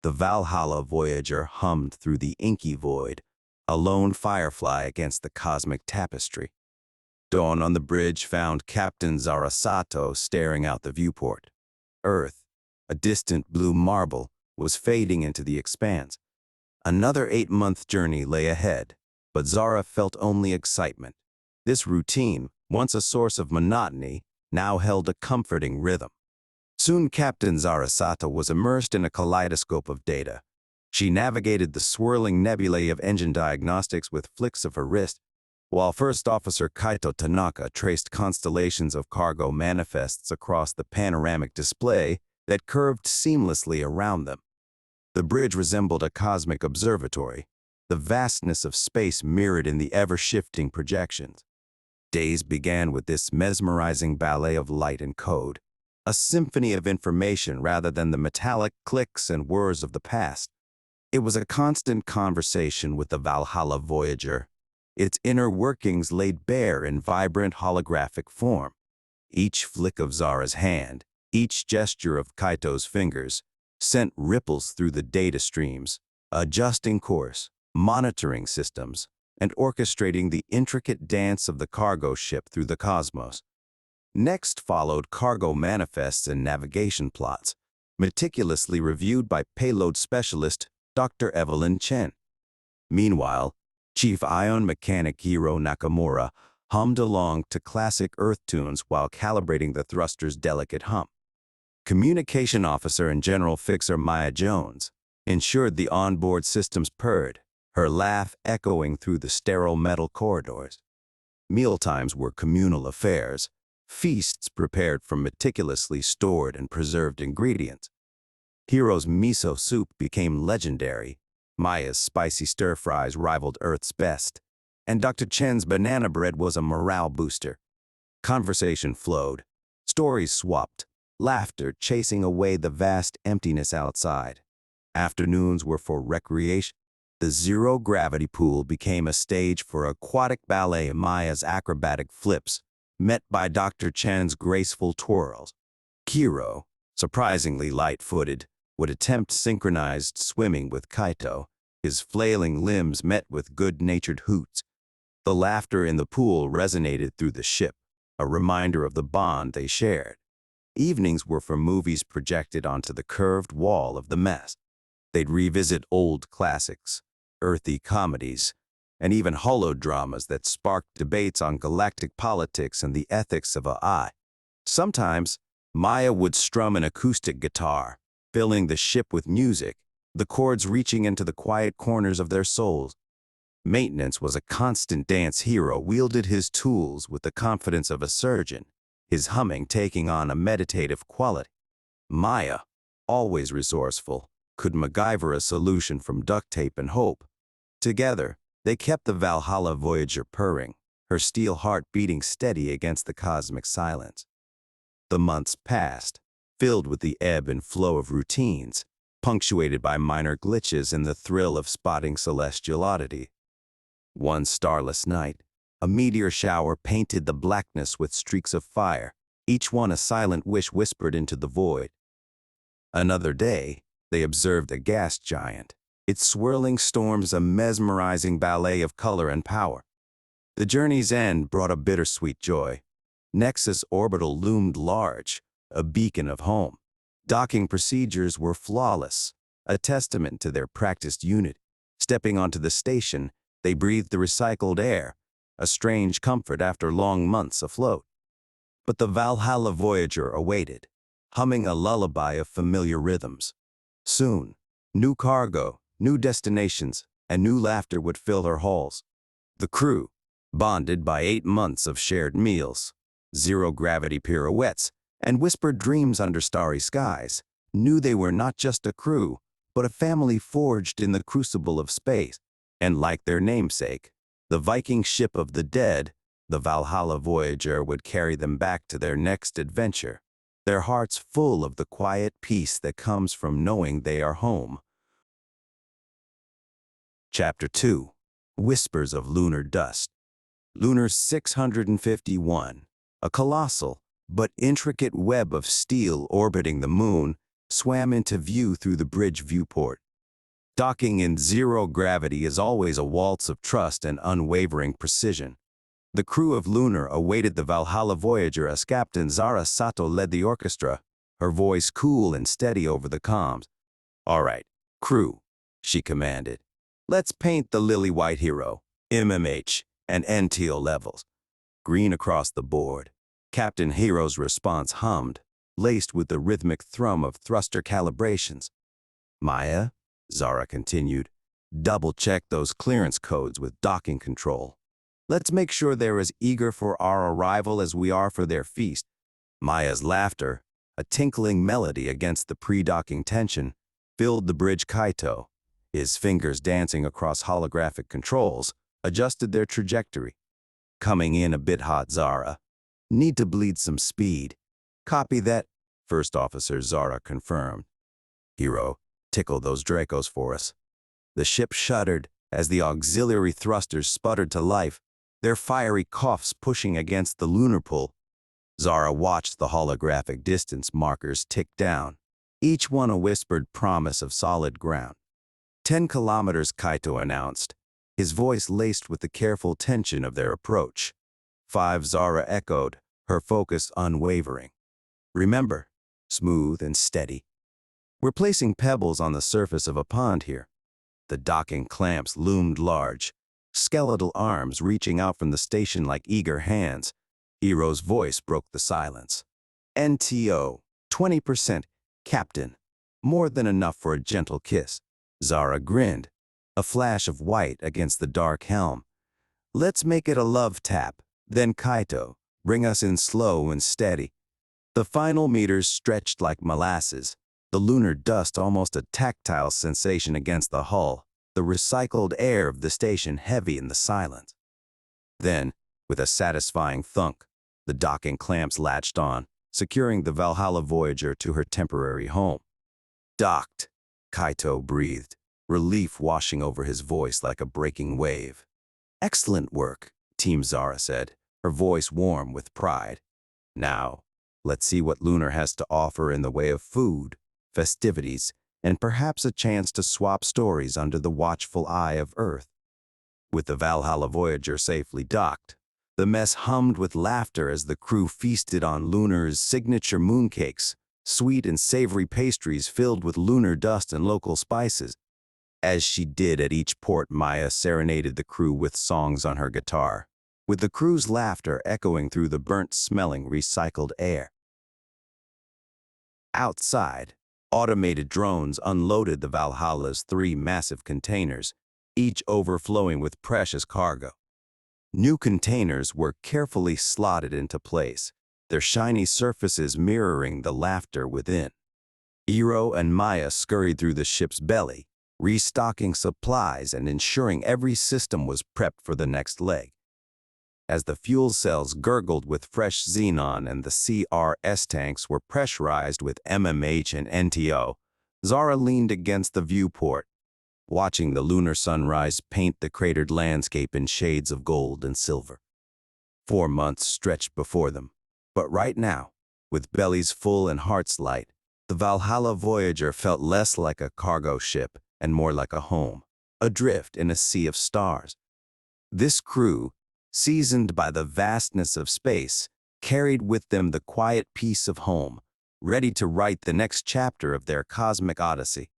The Valhalla Voyager hummed through the inky void, a lone firefly against the cosmic tapestry. Dawn on the bridge found Captain Zarasato staring out the viewport. Earth, a distant blue marble, was fading into the expanse. Another 8-month journey lay ahead, but Zara felt only excitement. This routine, once a source of monotony, now held a comforting rhythm. Soon Captain Zarasato was immersed in a kaleidoscope of data. She navigated the swirling nebulae of engine diagnostics with flicks of her wrist, while First Officer Kaito Tanaka traced constellations of cargo manifests across the panoramic display that curved seamlessly around them. The bridge resembled a cosmic observatory, the vastness of space mirrored in the ever-shifting projections. Days began with this mesmerizing ballet of light and code, a symphony of information rather than the metallic clicks and whirs of the past. It was a constant conversation with the Valhalla Voyager, its inner workings laid bare in vibrant holographic form. Each flick of Zara's hand, each gesture of Kaito's fingers, sent ripples through the data streams, adjusting course, monitoring systems, and orchestrating the intricate dance of the cargo ship through the cosmos. Next followed cargo manifests and navigation plots, meticulously reviewed by payload specialist Dr. Evelyn Chen. Meanwhile, Chief Ion Mechanic Hiro Nakamura hummed along to classic Earth tunes while calibrating the thruster's delicate hum. Communication Officer and General Fixer Maya Jones ensured the onboard systems purred, her laugh echoing through the sterile metal corridors. Mealtimes were communal affairs, feasts prepared from meticulously stored and preserved ingredients. Hiro's miso soup became legendary, Maya's spicy stir-fries rivaled Earth's best, and Dr. Chen's banana bread was a morale booster. Conversation flowed, stories swapped, laughter chasing away the vast emptiness outside. Afternoons were for recreation. The zero-gravity pool became a stage for aquatic ballet. Maya's acrobatic flips, met by Dr. Chen's graceful twirls. Hiro, surprisingly light-footed, would attempt synchronized swimming with Kaito, his flailing limbs met with good-natured hoots. The laughter in the pool resonated through the ship, a reminder of the bond they shared. Evenings were for movies projected onto the curved wall of the mess. They'd revisit old classics, earthy comedies, and even holodramas that sparked debates on galactic politics and the ethics of AI. Sometimes, Maya would strum an acoustic guitar, filling the ship with music, the chords reaching into the quiet corners of their souls. Maintenance was a constant dance. Hiro wielded his tools with the confidence of a surgeon, his humming taking on a meditative quality. Maya, always resourceful, could MacGyver a solution from duct tape and hope. Together, they kept the Valhalla Voyager purring, her steel heart beating steady against the cosmic silence. The months passed, filled with the ebb and flow of routines, punctuated by minor glitches and the thrill of spotting celestial oddity. One starless night, a meteor shower painted the blackness with streaks of fire, each one a silent wish whispered into the void. Another day, they observed a gas giant, its swirling storms a mesmerizing ballet of color and power. The journey's end brought a bittersweet joy. Nexus Orbital loomed large, a beacon of home. Docking procedures were flawless, a testament to their practiced unit. Stepping onto the station, they breathed the recycled air, a strange comfort after long months afloat. But the Valhalla Voyager awaited, humming a lullaby of familiar rhythms. Soon, new cargo, new destinations, and new laughter would fill her halls. The crew, bonded by 8 months of shared meals, zero-gravity pirouettes, and whispered dreams under starry skies, knew they were not just a crew, but a family forged in the crucible of space. And like their namesake, the Viking ship of the dead, the Valhalla Voyager would carry them back to their next adventure, their hearts full of the quiet peace that comes from knowing they are home. Chapter 2. Whispers of Lunar Dust. Lunar 651, a colossal but intricate web of steel orbiting the moon, swam into view through the bridge viewport. Docking in zero gravity is always a waltz of trust and unwavering precision. The crew of Lunar awaited the Valhalla Voyager as Captain Zara Sato led the orchestra, her voice cool and steady over the comms. "All right, crew," she commanded. "Let's paint the lily-white hero, MMH, and NTO levels. Green across the board." Captain Hero's response hummed, laced with the rhythmic thrum of thruster calibrations. "Maya," Zara continued, "double-check those clearance codes with docking control. Let's make sure they're as eager for our arrival as we are for their feast." Maya's laughter, a tinkling melody against the pre-docking tension, filled the bridge. Kaito, his fingers dancing across holographic controls, adjusted their trajectory. "Coming in a bit hot, Zara. Need to bleed some speed." "Copy that," First Officer Zara confirmed. "Hero, tickle those Dracos for us." The ship shuddered as the auxiliary thrusters sputtered to life, their fiery coughs pushing against the lunar pull. Zara watched the holographic distance markers tick down, each one a whispered promise of solid ground. 10 kilometers, Kaito announced, his voice laced with the careful tension of their approach. 5, Zara echoed, her focus unwavering. "Remember, smooth and steady. We're placing pebbles on the surface of a pond here." The docking clamps loomed large, skeletal arms reaching out from the station like eager hands. Hero's voice broke the silence. "NTO, 20%, Captain. More than enough for a gentle kiss." Zara grinned, a flash of white against the dark helm. "Let's make it a love tap. Then Kaito, bring us in slow and steady." The final meters stretched like molasses, the lunar dust almost a tactile sensation against the hull, the recycled air of the station heavy in the silence. Then, with a satisfying thunk, the docking clamps latched on, securing the Valhalla Voyager to her temporary home. "Docked," Kaito breathed, relief washing over his voice like a breaking wave. "Excellent work," Team Zara said, her voice warm with pride. "Now, let's see what Lunar has to offer in the way of food, festivities, and perhaps a chance to swap stories under the watchful eye of Earth." With the Valhalla Voyager safely docked, the mess hummed with laughter as the crew feasted on Lunar's signature mooncakes, sweet and savory pastries filled with lunar dust and local spices. As she did at each port, Maya serenaded the crew with songs on her guitar, with the crew's laughter echoing through the burnt-smelling recycled air. Outside, automated drones unloaded the Valhalla's 3 massive containers, each overflowing with precious cargo. New containers were carefully slotted into place, their shiny surfaces mirroring the laughter within. Hiro and Maya scurried through the ship's belly, restocking supplies and ensuring every system was prepped for the next leg. As the fuel cells gurgled with fresh xenon and the CRS tanks were pressurized with MMH and NTO, Zara leaned against the viewport, watching the lunar sunrise paint the cratered landscape in shades of gold and silver. 4 months stretched before them, but right now, with bellies full and hearts light, the Valhalla Voyager felt less like a cargo ship and more like a home, adrift in a sea of stars. This crew, seasoned by the vastness of space, carried with them the quiet peace of home, ready to write the next chapter of their cosmic odyssey.